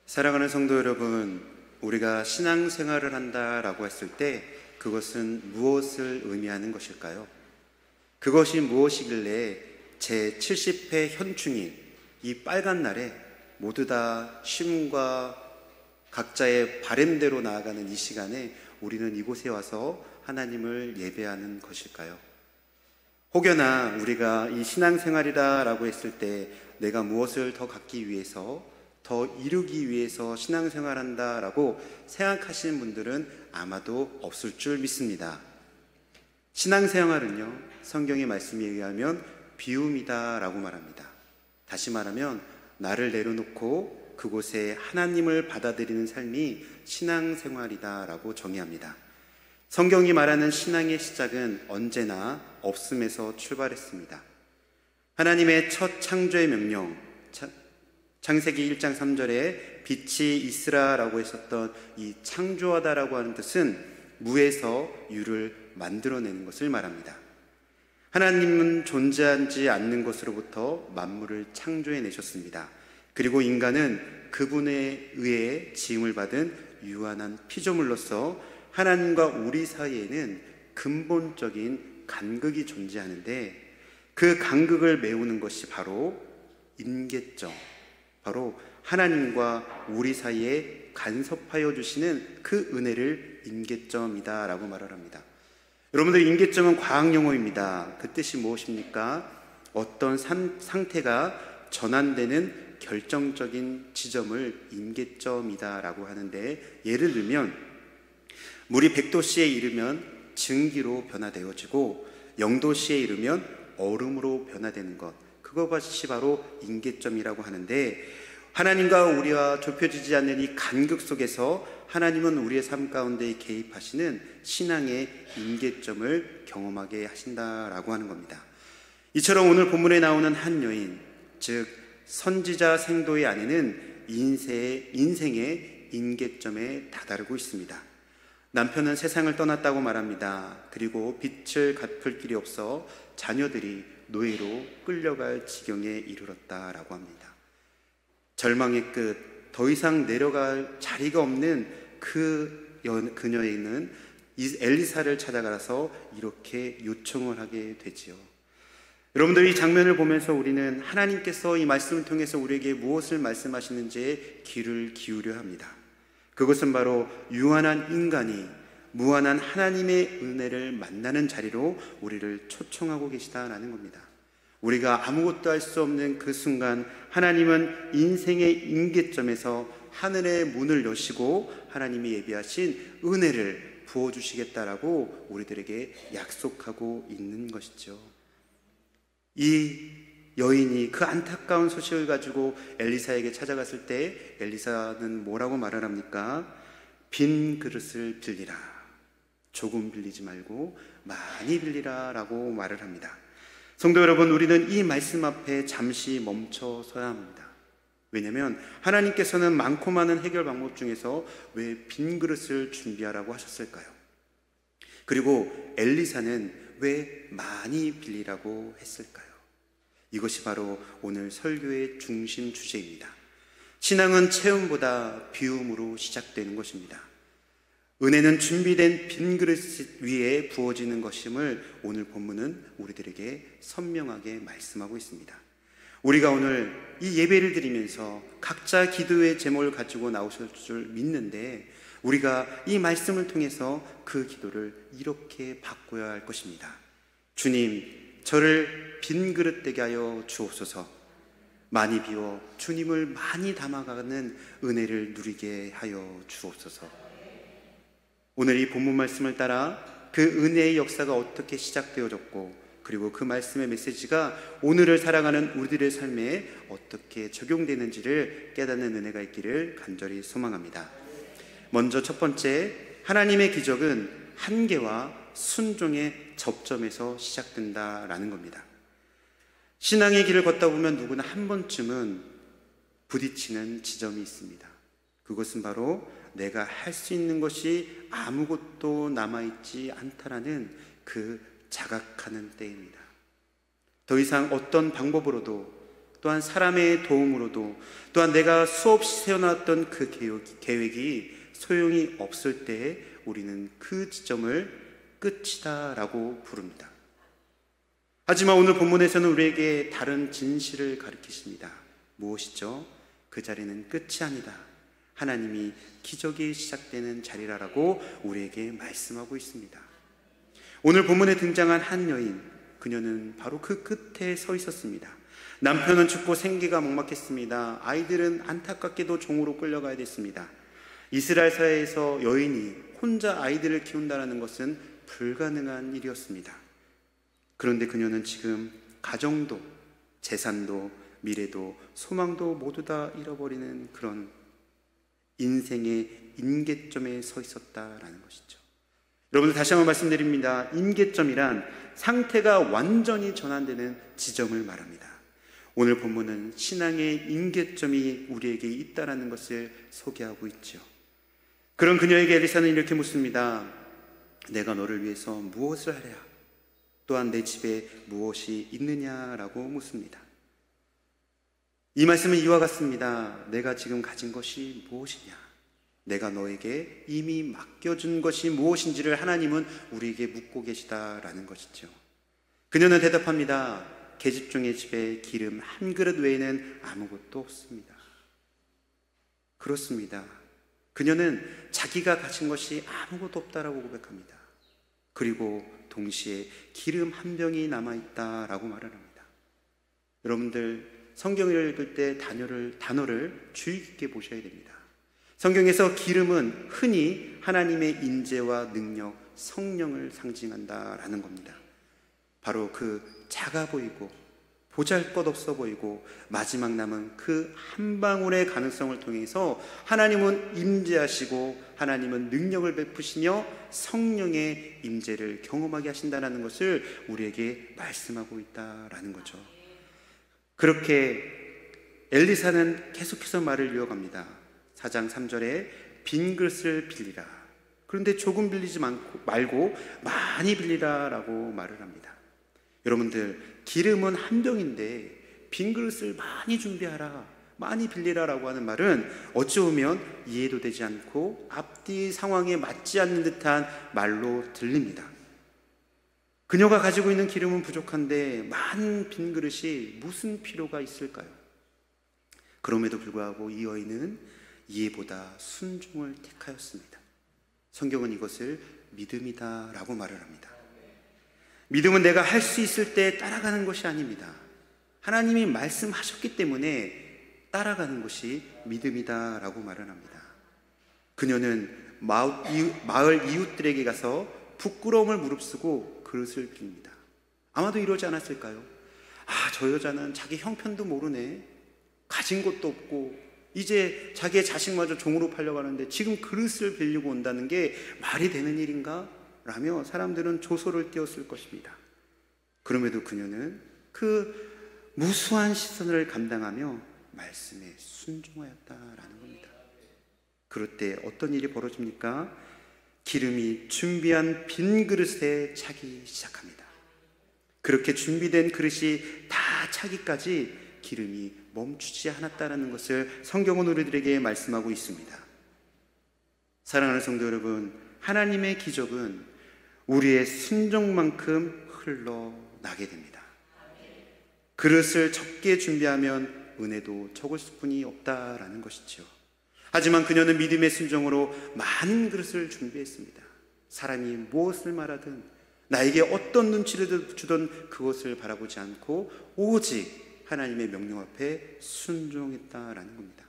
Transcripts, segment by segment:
사랑하는 성도 여러분, 우리가 신앙생활을 한다라고 했을 때 그것은 무엇을 의미하는 것일까요? 그것이 무엇이길래 제70회 현충일 이 빨간 날에 모두 다 쉼과 각자의 바램대로 나아가는 이 시간에 우리는 이곳에 와서 하나님을 예배하는 것일까요? 혹여나 우리가 이 신앙생활이라고 했을 때 내가 무엇을 더 갖기 위해서, 더 이루기 위해서 신앙생활한다라고 생각하시는 분들은 아마도 없을 줄 믿습니다. 신앙생활은요, 성경의 말씀에 의하면 비움이다라고 말합니다. 다시 말하면 나를 내려놓고 그곳에 하나님을 받아들이는 삶이 신앙생활이다라고 정의합니다. 성경이 말하는 신앙의 시작은 언제나 없음에서 출발했습니다. 하나님의 첫 창조의 명령, 창세기 1장 3절에 빛이 있으라라고 했었던 이 창조하다라고 하는 뜻은 무에서 유를 만들어내는 것을 말합니다. 하나님은 존재하지 않는 것으로부터 만물을 창조해내셨습니다. 그리고 인간은 그분에 의해 지음을 받은 유한한 피조물로서 하나님과 우리 사이에는 근본적인 간극이 존재하는데, 그 간극을 메우는 것이 바로 임계점, 바로 하나님과 우리 사이에 간섭하여 주시는 그 은혜를 임계점이다 라고 말을 합니다. 여러분들, 임계점은 과학용어입니다. 그 뜻이 무엇입니까? 어떤 상태가 전환되는 결정적인 지점을 임계점이다 라고 하는데, 예를 들면 물이 100도씨에 이르면 증기로 변화되어지고 0도씨에 이르면 얼음으로 변화되는 것, 그것이 바로 임계점이라고 하는데, 하나님과 우리와 좁혀지지 않는 이 간극 속에서 하나님은 우리의 삶 가운데 개입하시는 신앙의 임계점을 경험하게 하신다라고 하는 겁니다. 이처럼 오늘 본문에 나오는 한 여인, 즉 선지자 생도의 아내는 인생의 임계점에 다다르고 있습니다. 남편은 세상을 떠났다고 말합니다. 그리고 빛을 갚을 길이 없어 자녀들이 노예로 끌려갈 지경에 이르렀다라고 합니다. 절망의 끝, 더 이상 내려갈 자리가 없는 그녀에는 엘리사를 찾아가서 이렇게 요청을 하게 되지요. 여러분들, 이 장면을 보면서 우리는 하나님께서 이 말씀을 통해서 우리에게 무엇을 말씀하시는지에 귀를 기울여야 합니다. 그것은 바로 유한한 인간이 무한한 하나님의 은혜를 만나는 자리로 우리를 초청하고 계시다라는 겁니다. 우리가 아무것도 할 수 없는 그 순간 하나님은 인생의 임계점에서 하늘의 문을 여시고 하나님이 예비하신 은혜를 부어주시겠다라고 우리들에게 약속하고 있는 것이죠. 이 여인이 그 안타까운 소식을 가지고 엘리사에게 찾아갔을 때 엘리사는 뭐라고 말을 합니까? 빈 그릇을 빌리라. 조금 빌리지 말고 많이 빌리라 라고 말을 합니다. 성도 여러분, 우리는 이 말씀 앞에 잠시 멈춰 서야 합니다. 왜냐하면 하나님께서는 많고 많은 해결 방법 중에서 왜 빈 그릇을 준비하라고 하셨을까요? 그리고 엘리사는 왜 많이 빌리라고 했을까요? 이것이 바로 오늘 설교의 중심 주제입니다. 신앙은 체험보다 비움으로 시작되는 것입니다. 은혜는 준비된 빈 그릇 위에 부어지는 것임을 오늘 본문은 우리들에게 선명하게 말씀하고 있습니다. 우리가 오늘 이 예배를 드리면서 각자 기도의 제목을 가지고 나오실 줄 믿는데, 우리가 이 말씀을 통해서 그 기도를 이렇게 바꿔야 할 것입니다. 주님, 저를 빈 그릇 되게 하여 주옵소서. 많이 비워 주님을 많이 담아가는 은혜를 누리게 하여 주옵소서. 오늘 이 본문 말씀을 따라 그 은혜의 역사가 어떻게 시작되어졌고, 그리고 그 말씀의 메시지가 오늘을 살아가는 우리들의 삶에 어떻게 적용되는지를 깨닫는 은혜가 있기를 간절히 소망합니다. 먼저 첫 번째, 하나님의 기적은 한계와 순종의 접점에서 시작된다라는 겁니다. 신앙의 길을 걷다 보면 누구나 한 번쯤은 부딪히는 지점이 있습니다. 그것은 바로 내가 할 수 있는 것이 아무것도 남아있지 않다라는 그 자각하는 때입니다. 더 이상 어떤 방법으로도, 또한 사람의 도움으로도, 또한 내가 수없이 세워놨던 그 계획이 소용이 없을 때에 우리는 그 지점을 끝이다라고 부릅니다. 하지만 오늘 본문에서는 우리에게 다른 진실을 가르치십니다. 무엇이죠? 그 자리는 끝이 아니다. 하나님이 기적이 시작되는 자리라고 우리에게 말씀하고 있습니다. 오늘 본문에 등장한 한 여인, 그녀는 바로 그 끝에 서 있었습니다. 남편은 죽고 생계가 막막했습니다. 아이들은 안타깝게도 종으로 끌려가야 됐습니다. 이스라엘 사회에서 여인이 혼자 아이들을 키운다는 것은 불가능한 일이었습니다. 그런데 그녀는 지금 가정도, 재산도, 미래도, 소망도 모두 다 잃어버리는 그런 인생의 임계점에 서 있었다라는 것이죠. 여러분들, 다시 한번 말씀드립니다. 임계점이란 상태가 완전히 전환되는 지점을 말합니다. 오늘 본문은 신앙의 임계점이 우리에게 있다라는 것을 소개하고 있죠. 그런 그녀에게 엘리사는 이렇게 묻습니다. 내가 너를 위해서 무엇을 하랴? 또한 내 집에 무엇이 있느냐라고 묻습니다. 이 말씀은 이와 같습니다. 내가 지금 가진 것이 무엇이냐? 내가 너에게 이미 맡겨준 것이 무엇인지를 하나님은 우리에게 묻고 계시다라는 것이죠. 그녀는 대답합니다. 계집종의 집에 기름 한 그릇 외에는 아무것도 없습니다. 그렇습니다. 그녀는 자기가 가진 것이 아무것도 없다라고 고백합니다. 그리고 동시에 기름 한 병이 남아있다라고 말을 합니다. 여러분들, 성경을 읽을 때 단어를 주의 깊게 보셔야 됩니다. 성경에서 기름은 흔히 하나님의 인재와 능력, 성령을 상징한다라는 겁니다. 바로 그 작아 보이고 보잘것없어 보이고 마지막 남은 그 한 방울의 가능성을 통해서 하나님은 임재하시고 하나님은 능력을 베푸시며 성령의 임재를 경험하게 하신다는 것을 우리에게 말씀하고 있다라는 거죠. 그렇게 엘리사는 계속해서 말을 이어갑니다. 4장 3절에 빈 그릇을 빌리라. 그런데 조금 빌리지 말고 많이 빌리라 라고 말을 합니다. 여러분들, 기름은 한 병인데 빈 그릇을 많이 준비하라, 많이 빌리라 라고 하는 말은 어찌 보면 이해도 되지 않고 앞뒤 상황에 맞지 않는 듯한 말로 들립니다. 그녀가 가지고 있는 기름은 부족한데 많은 빈 그릇이 무슨 필요가 있을까요? 그럼에도 불구하고 이 여인은 이해보다 순종을 택하였습니다. 성경은 이것을 믿음이다 라고 말을 합니다. 믿음은 내가 할 수 있을 때 따라가는 것이 아닙니다. 하나님이 말씀하셨기 때문에 따라가는 것이 믿음이다 라고 말을 합니다. 그녀는 마을 이웃들에게 가서 부끄러움을 무릅쓰고 그릇을 빕니다. 아마도 이러지 않았을까요? 저 여자는 자기 형편도 모르네, 가진 것도 없고 이제 자기의 자식마저 종으로 팔려가는데 지금 그릇을 빌리고 온다는 게 말이 되는 일인가? 라며 사람들은 조소를 띄웠을 것입니다. 그럼에도 그녀는 그 무수한 시선을 감당하며 말씀에 순종하였다라는 겁니다. 그럴 때 어떤 일이 벌어집니까? 기름이 준비한 빈 그릇에 차기 시작합니다. 그렇게 준비된 그릇이 다 차기까지 기름이 멈추지 않았다는 것을 성경은 우리들에게 말씀하고 있습니다. 사랑하는 성도 여러분, 하나님의 기적은 우리의 순종만큼 흘러나게 됩니다. 그릇을 적게 준비하면 은혜도 적을 수뿐이 없다라는 것이죠. 하지만 그녀는 믿음의 순종으로 많은 그릇을 준비했습니다. 사람이 무엇을 말하든 나에게 어떤 눈치를 주든 그것을 바라보지 않고 오직 하나님의 명령 앞에 순종했다라는 겁니다.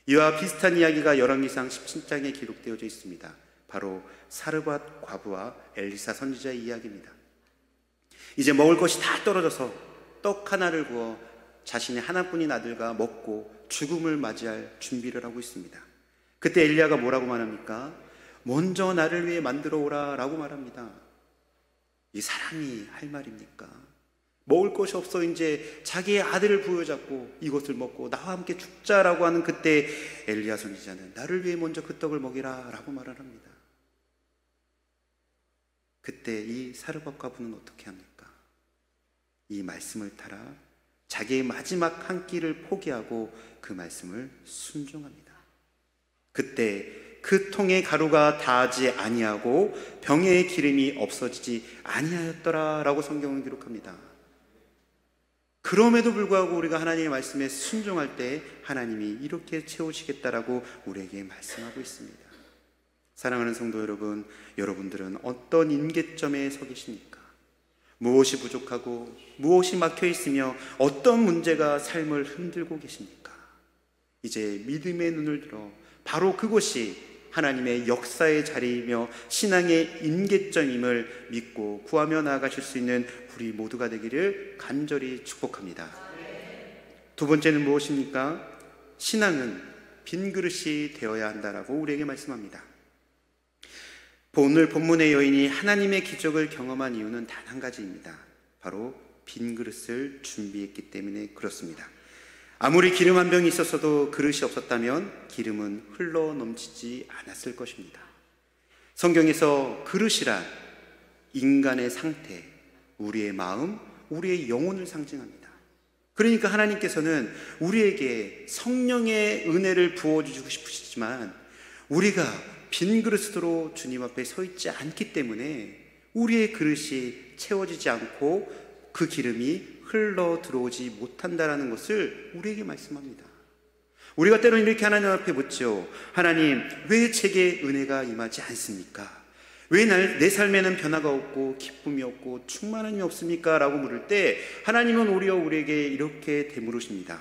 이와 비슷한 이야기가 열왕기상 17장에 기록되어져 있습니다. 바로 사르밧 과부와 엘리사 선지자의 이야기입니다. 이제 먹을 것이 다 떨어져서 떡 하나를 구워 자신의 하나뿐인 아들과 먹고 죽음을 맞이할 준비를 하고 있습니다. 그때 엘리야가 뭐라고 말합니까? 먼저 나를 위해 만들어 오라 라고 말합니다. 이 사람이 할 말입니까? 먹을 것이 없어 이제 자기의 아들을 부여잡고 이것을 먹고 나와 함께 죽자라고 하는 그때 엘리야 선지자는 나를 위해 먼저 그 떡을 먹이라 라고 말을 합니다. 그때 이 사르밧 과부는 어떻게 합니까? 이 말씀을 따라 자기의 마지막 한 끼를 포기하고 그 말씀을 순종합니다. 그때 그 통에 가루가 닿지 아니하고 병의 기름이 없어지지 아니하였더라 라고 성경은 기록합니다. 그럼에도 불구하고 우리가 하나님의 말씀에 순종할 때 하나님이 이렇게 채우시겠다라고 우리에게 말씀하고 있습니다. 사랑하는 성도 여러분, 여러분들은 어떤 임계점에 서 계십니까? 무엇이 부족하고 무엇이 막혀 있으며 어떤 문제가 삶을 흔들고 계십니까? 이제 믿음의 눈을 들어 바로 그곳이 하나님의 역사의 자리이며 신앙의 임계점임을 믿고 구하며 나아가실 수 있는 우리 모두가 되기를 간절히 축복합니다. 두 번째는 무엇입니까? 신앙은 빈 그릇이 되어야 한다라고 우리에게 말씀합니다. 오늘 본문의 여인이 하나님의 기적을 경험한 이유는 단 한 가지입니다. 바로 빈 그릇을 준비했기 때문에 그렇습니다. 아무리 기름 한 병이 있었어도 그릇이 없었다면 기름은 흘러 넘치지 않았을 것입니다. 성경에서 그릇이란 인간의 상태, 우리의 마음, 우리의 영혼을 상징합니다. 그러니까 하나님께서는 우리에게 성령의 은혜를 부어주시고 싶으시지만 우리가 빈 그릇으로 주님 앞에 서 있지 않기 때문에 우리의 그릇이 채워지지 않고 그 기름이 흘러 들어오지 못한다라는 것을 우리에게 말씀합니다. 우리가 때로는 이렇게 하나님 앞에 묻죠. 하나님, 왜 제게 은혜가 임하지 않습니까? 왜 내 삶에는 변화가 없고 기쁨이 없고 충만함이 없습니까? 라고 물을 때 하나님은 오히려 우리에게 이렇게 되물으십니다.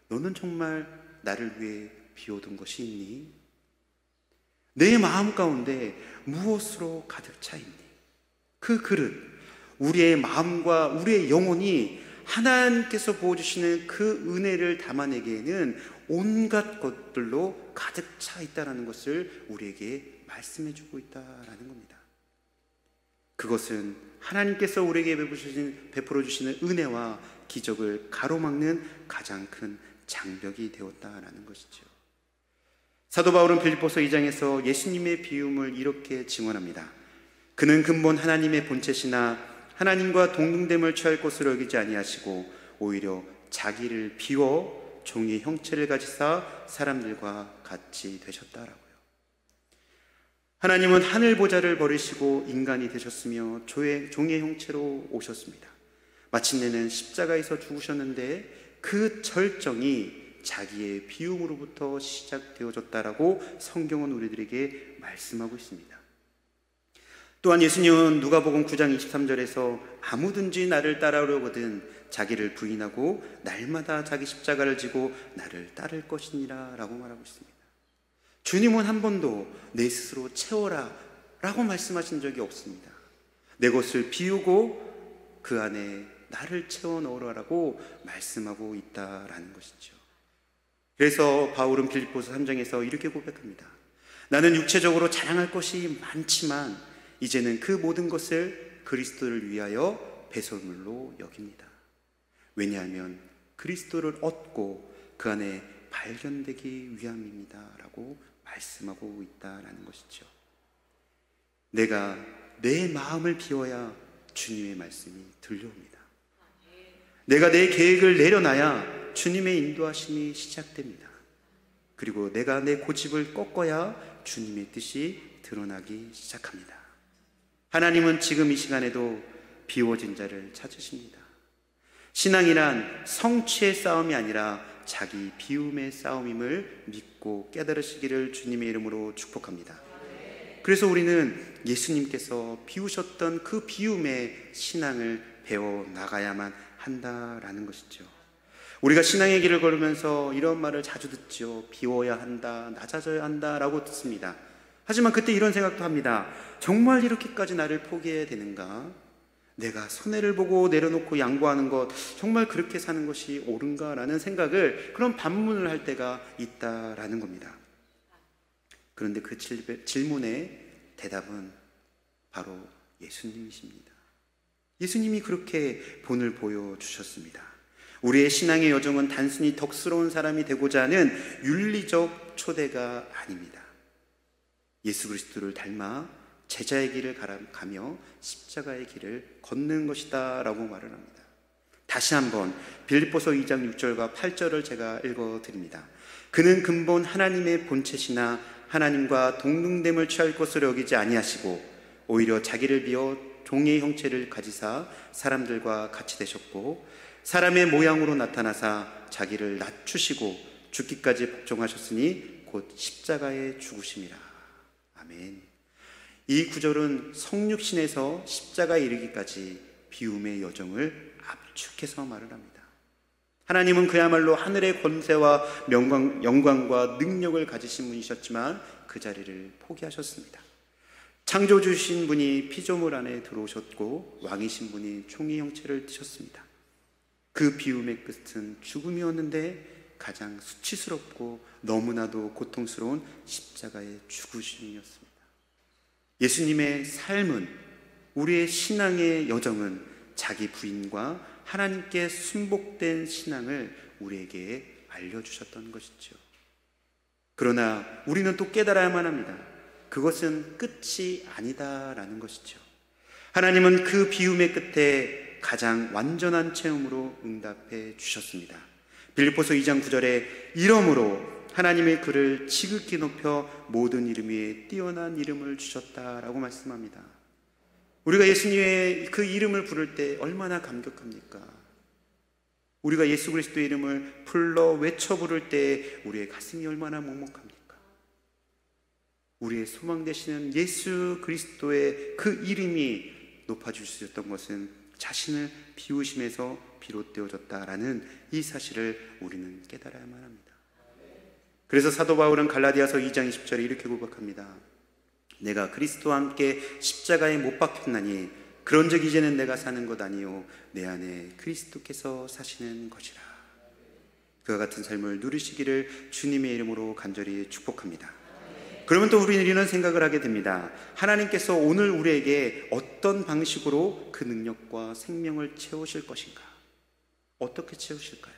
너는 정말 나를 위해 비워둔 것이 있니? 내 마음 가운데 무엇으로 가득 차 있니? 그 그릇, 우리의 마음과 우리의 영혼이 하나님께서 부어주시는 그 은혜를 담아내기에는 온갖 것들로 가득 차 있다는 것을 우리에게 말씀해주고 있다는 겁니다. 그것은 하나님께서 우리에게 베풀어 주시는 은혜와 기적을 가로막는 가장 큰 장벽이 되었다는 것이죠. 사도 바울은 빌립보서 2장에서 예수님의 비움을 이렇게 증언합니다. 그는 근본 하나님의 본체시나 하나님과 동등됨을 취할 것으로 여기지 아니하시고 오히려 자기를 비워 종의 형체를 가지사 사람들과 같이 되셨다라고요. 하나님은 하늘 보좌를 버리시고 인간이 되셨으며 종의 형체로 오셨습니다. 마침내는 십자가에서 죽으셨는데 그 절정이 자기의 비움으로부터 시작되어졌다라고 성경은 우리들에게 말씀하고 있습니다. 또한 예수님은 누가복음 9장 23절에서 아무든지 나를 따라오려거든 자기를 부인하고 날마다 자기 십자가를 지고 나를 따를 것이니라 라고 말하고 있습니다. 주님은 한 번도 내 스스로 채워라 라고 말씀하신 적이 없습니다. 내 것을 비우고 그 안에 나를 채워 넣으라고 말씀하고 있다라는 것이죠. 그래서 바울은 빌립보서 3장에서 이렇게 고백합니다. 나는 육체적으로 자랑할 것이 많지만 이제는 그 모든 것을 그리스도를 위하여 배설물로 여깁니다. 왜냐하면 그리스도를 얻고 그 안에 발견되기 위함입니다 라고 말씀하고 있다는 것이죠. 내가 내 마음을 비워야 주님의 말씀이 들려옵니다. 내가 내 계획을 내려놔야 주님의 인도하심이 시작됩니다. 그리고 내가 내 고집을 꺾어야 주님의 뜻이 드러나기 시작합니다. 하나님은 지금 이 시간에도 비워진 자를 찾으십니다. 신앙이란 성취의 싸움이 아니라 자기 비움의 싸움임을 믿고 깨달으시기를 주님의 이름으로 축복합니다. 그래서 우리는 예수님께서 비우셨던 그 비움의 신앙을 배워나가야만 한다라는 것이죠. 우리가 신앙의 길을 걸으면서 이런 말을 자주 듣죠. 비워야 한다, 낮아져야 한다라고 듣습니다. 하지만 그때 이런 생각도 합니다. 정말 이렇게까지 나를 포기해야 되는가? 내가 손해를 보고 내려놓고 양보하는 것, 정말 그렇게 사는 것이 옳은가? 라는 생각을, 그런 반문을 할 때가 있다라는 겁니다. 그런데 그 질문의 대답은 바로 예수님이십니다. 예수님이 그렇게 본을 보여주셨습니다. 우리의 신앙의 여정은 단순히 덕스러운 사람이 되고자 하는 윤리적 초대가 아닙니다. 예수 그리스도를 닮아 제자의 길을 가며 십자가의 길을 걷는 것이다 라고 말을 합니다. 다시 한번 빌립보서 2장 6절과 8절을 제가 읽어드립니다. 그는 근본 하나님의 본체시나 하나님과 동등됨을 취할 것으로 여기지 아니하시고 오히려 자기를 비워 종의 형체를 가지사 사람들과 같이 되셨고 사람의 모양으로 나타나사 자기를 낮추시고 죽기까지 복종하셨으니 곧 십자가에 죽으심이라. 아멘. 이 구절은 성육신에서 십자가에 이르기까지 비움의 여정을 압축해서 말을 합니다. 하나님은 그야말로 하늘의 권세와 영광과 능력을 가지신 분이셨지만 그 자리를 포기하셨습니다. 창조주신 분이 피조물 안에 들어오셨고 왕이신 분이 총의 형체를 띠셨습니다. 그 비움의 끝은 죽음이었는데 가장 수치스럽고 너무나도 고통스러운 십자가의 죽으심이었습니다. 예수님의 삶은, 우리의 신앙의 여정은 자기 부인과 하나님께 순복된 신앙을 우리에게 알려주셨던 것이죠. 그러나 우리는 또 깨달아야만 합니다. 그것은 끝이 아니다라는 것이죠. 하나님은 그 비움의 끝에 가장 완전한 체험으로 응답해 주셨습니다. 빌립보서 2장 9절에 이러므로 하나님의 그를 지극히 높여 모든 이름 위에 뛰어난 이름을 주셨다라고 말씀합니다. 우리가 예수님의 그 이름을 부를 때 얼마나 감격합니까? 우리가 예수 그리스도의 이름을 불러 외쳐 부를 때 우리의 가슴이 얼마나 먹먹합니까? 우리의 소망 되시는 예수 그리스도의 그 이름이 높아주셨던 것은 자신을 비우심에서 비롯되어졌다라는 이 사실을 우리는 깨달아야만 합니다. 그래서 사도 바울은 갈라디아서 2장 20절에 이렇게 고백합니다. 내가 그리스도와 함께 십자가에 못 박혔나니 그런즉 이제는 내가 사는 것 아니요 내 안에 그리스도께서 사시는 것이라. 그와 같은 삶을 누리시기를 주님의 이름으로 간절히 축복합니다. 그러면 또 우리는 이런 생각을 하게 됩니다. 하나님께서 오늘 우리에게 어떤 방식으로 그 능력과 생명을 채우실 것인가? 어떻게 채우실까요?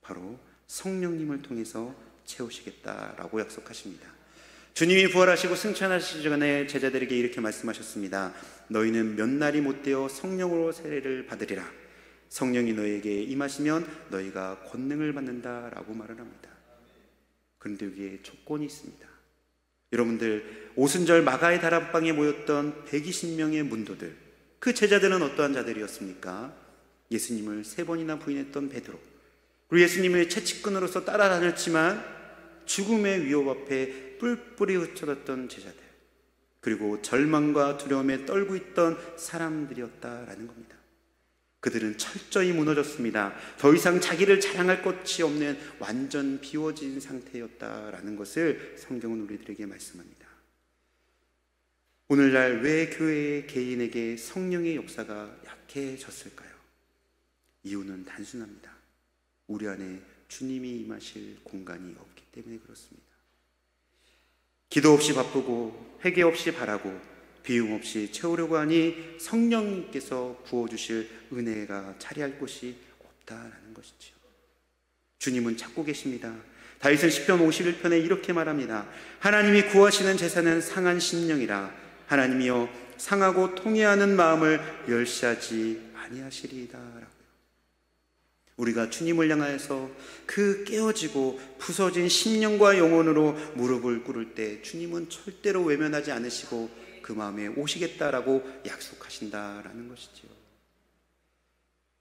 바로 성령님을 통해서 채우시겠다라고 약속하십니다. 주님이 부활하시고 승천하시기 전에 제자들에게 이렇게 말씀하셨습니다. 너희는 몇 날이 못되어 성령으로 세례를 받으리라. 성령이 너희에게 임하시면 너희가 권능을 받는다라고 말을 합니다. 그런데 여기에 조건이 있습니다. 여러분들, 오순절 마가의 다락방에 모였던 120명의 문도들, 그 제자들은 어떠한 자들이었습니까? 예수님을 3번이나 부인했던 베드로, 그리고 예수님의 채찍꾼으로서 따라다녔지만 죽음의 위협 앞에 뿔뿔이 흩어졌던 제자들, 그리고 절망과 두려움에 떨고 있던 사람들이었다라는 겁니다. 그들은 철저히 무너졌습니다. 더 이상 자기를 자랑할 것이 없는 완전 비워진 상태였다라는 것을 성경은 우리들에게 말씀합니다. 오늘날 왜 교회의 개인에게 성령의 역사가 약해졌을까요? 이유는 단순합니다. 우리 안에 주님이 임하실 공간이 없기 때문에 그렇습니다. 기도 없이 바쁘고 회개 없이 바라고 비움 없이 채우려고 하니 성령님께서 부어주실 은혜가 차리할 곳이 없다라는 것이죠. 주님은 찾고 계십니다. 다윗은 시편 51편에 이렇게 말합니다. 하나님이 구하시는 제사는 상한 심령이라. 하나님이여 상하고 통회하는 마음을 멸시하지 아니하시리이다. 우리가 주님을 향하여서 그 깨어지고 부서진 심령과 영혼으로 무릎을 꿇을 때 주님은 절대로 외면하지 않으시고 그 마음에 오시겠다라고 약속하신다라는 것이죠.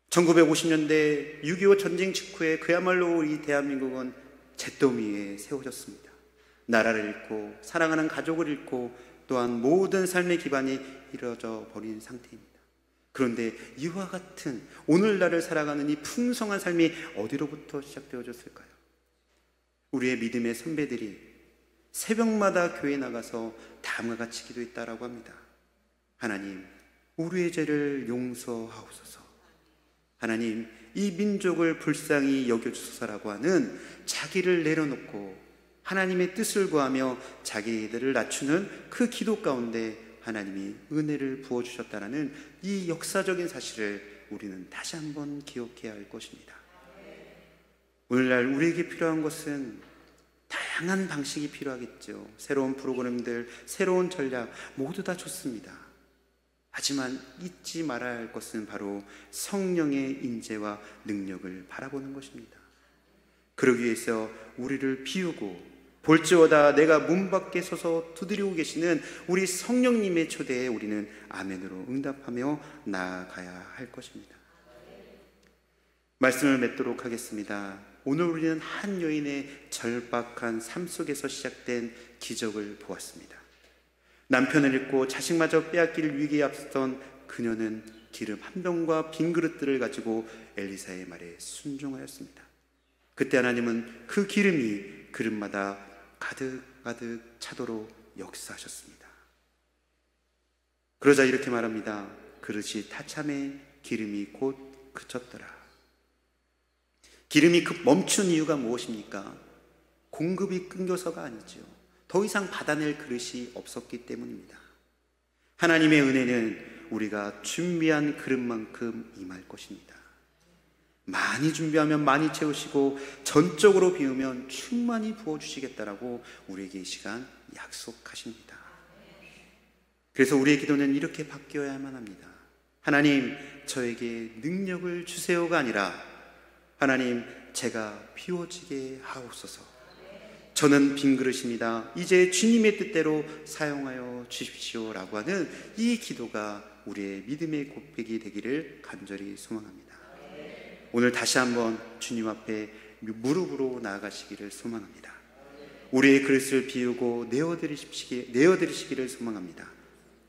1950년대 6.25 전쟁 직후에 그야말로 우리 대한민국은 잿더미에 세워졌습니다. 나라를 잃고 사랑하는 가족을 잃고 또한 모든 삶의 기반이 이루어져 버린 상태입니다. 그런데 이와 같은 오늘날을 살아가는 이 풍성한 삶이 어디로부터 시작되어졌을까요? 우리의 믿음의 선배들이 새벽마다 교회에 나가서 다음과 같이 기도했다라고 합니다. 하나님, 우리의 죄를 용서하옵소서. 하나님, 이 민족을 불쌍히 여겨주소서라고 하는 자기를 내려놓고 하나님의 뜻을 구하며 자기들을 낮추는 그 기도 가운데 하나님이 은혜를 부어주셨다는 이 역사적인 사실을 우리는 다시 한번 기억해야 할 것입니다. 오늘날 우리에게 필요한 것은 다양한 방식이 필요하겠죠. 새로운 프로그램들, 새로운 전략 모두 다 좋습니다. 하지만 잊지 말아야 할 것은 바로 성령의 인재와 능력을 바라보는 것입니다. 그러기 위해서 우리를 비우고 볼지어다 내가 문 밖에 서서 두드리고 계시는 우리 성령님의 초대에 우리는 아멘으로 응답하며 나아가야 할 것입니다. 말씀을 맺도록 하겠습니다. 오늘 우리는 한 여인의 절박한 삶 속에서 시작된 기적을 보았습니다. 남편을 잃고 자식마저 빼앗길 위기에 앞섰던 그녀는 기름 한 병과 빈 그릇들을 가지고 엘리사의 말에 순종하였습니다. 그때 하나님은 그 기름이 그릇마다 가득가득 차도록 역사하셨습니다. 그러자 이렇게 말합니다. 그릇이 타참해 기름이 곧 그쳤더라. 기름이 멈춘 이유가 무엇입니까? 공급이 끊겨서가 아니죠. 더 이상 받아낼 그릇이 없었기 때문입니다. 하나님의 은혜는 우리가 준비한 그릇만큼 임할 것입니다. 많이 준비하면 많이 채우시고 전적으로 비우면 충만히 부어주시겠다라고 우리에게 이 시간 약속하십니다. 그래서 우리의 기도는 이렇게 바뀌어야만 합니다. 하나님, 저에게 능력을 주세요가 아니라 하나님, 제가 비워지게 하옵소서. 저는 빈 그릇입니다. 이제 주님의 뜻대로 사용하여 주십시오라고 하는 이 기도가 우리의 믿음의 고백이 되기를 간절히 소망합니다. 오늘 다시 한번 주님 앞에 무릎으로 나아가시기를 소망합니다. 우리의 그릇을 비우고 내어드리시기를 소망합니다.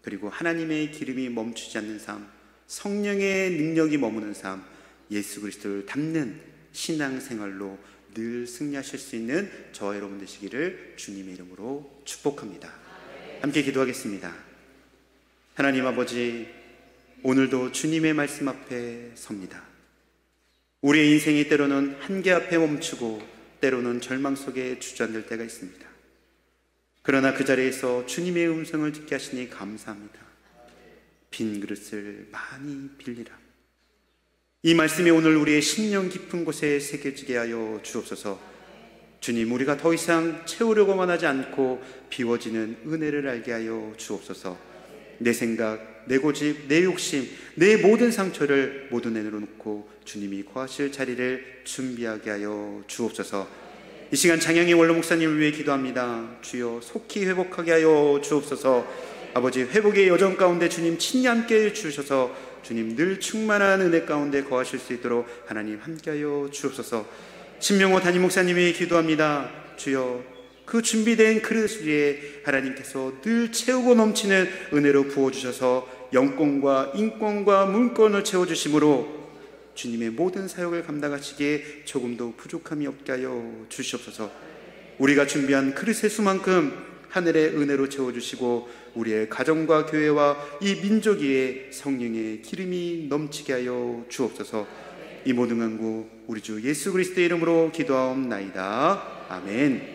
그리고 하나님의 기름이 멈추지 않는 삶, 성령의 능력이 머무는 삶, 예수 그리스도를 닮는 신앙생활로 늘 승리하실 수 있는 저와 여러분 되시기를 주님의 이름으로 축복합니다. 함께 기도하겠습니다. 하나님 아버지, 오늘도 주님의 말씀 앞에 섭니다. 우리의 인생이 때로는 한계 앞에 멈추고 때로는 절망 속에 주저앉을 때가 있습니다. 그러나 그 자리에서 주님의 음성을 듣게 하시니 감사합니다. 빈 그릇을 많이 빌리라. 이 말씀이 오늘 우리의 심령 깊은 곳에 새겨지게 하여 주옵소서. 주님, 우리가 더 이상 채우려고만 하지 않고 비워지는 은혜를 알게 하여 주옵소서. 내 생각, 내 고집, 내 욕심, 내 모든 상처를 모두 내려놓고 주님이 거하실 자리를 준비하게 하여 주옵소서. 이 시간 장영희 원로 목사님을 위해 기도합니다. 주여, 속히 회복하게 하여 주옵소서. 아버지, 회복의 여정 가운데 주님 친히 함께 해주셔서 주님 늘 충만한 은혜 가운데 거하실 수 있도록 하나님 함께하여 주옵소서. 신명호 담임 목사님이 기도합니다. 주여, 그 준비된 그릇 위에 하나님께서 늘 채우고 넘치는 은혜로 부어주셔서 영권과 인권과 문권을 채워주심으로 주님의 모든 사역을 감당하시기에 조금도 부족함이 없게 하여 주시옵소서. 우리가 준비한 그릇의 수만큼 하늘의 은혜로 채워주시고 우리의 가정과 교회와 이 민족 위에 성령의 기름이 넘치게 하여 주옵소서. 이 모든 간구 우리 주 예수 그리스도의 이름으로 기도하옵나이다. 아멘.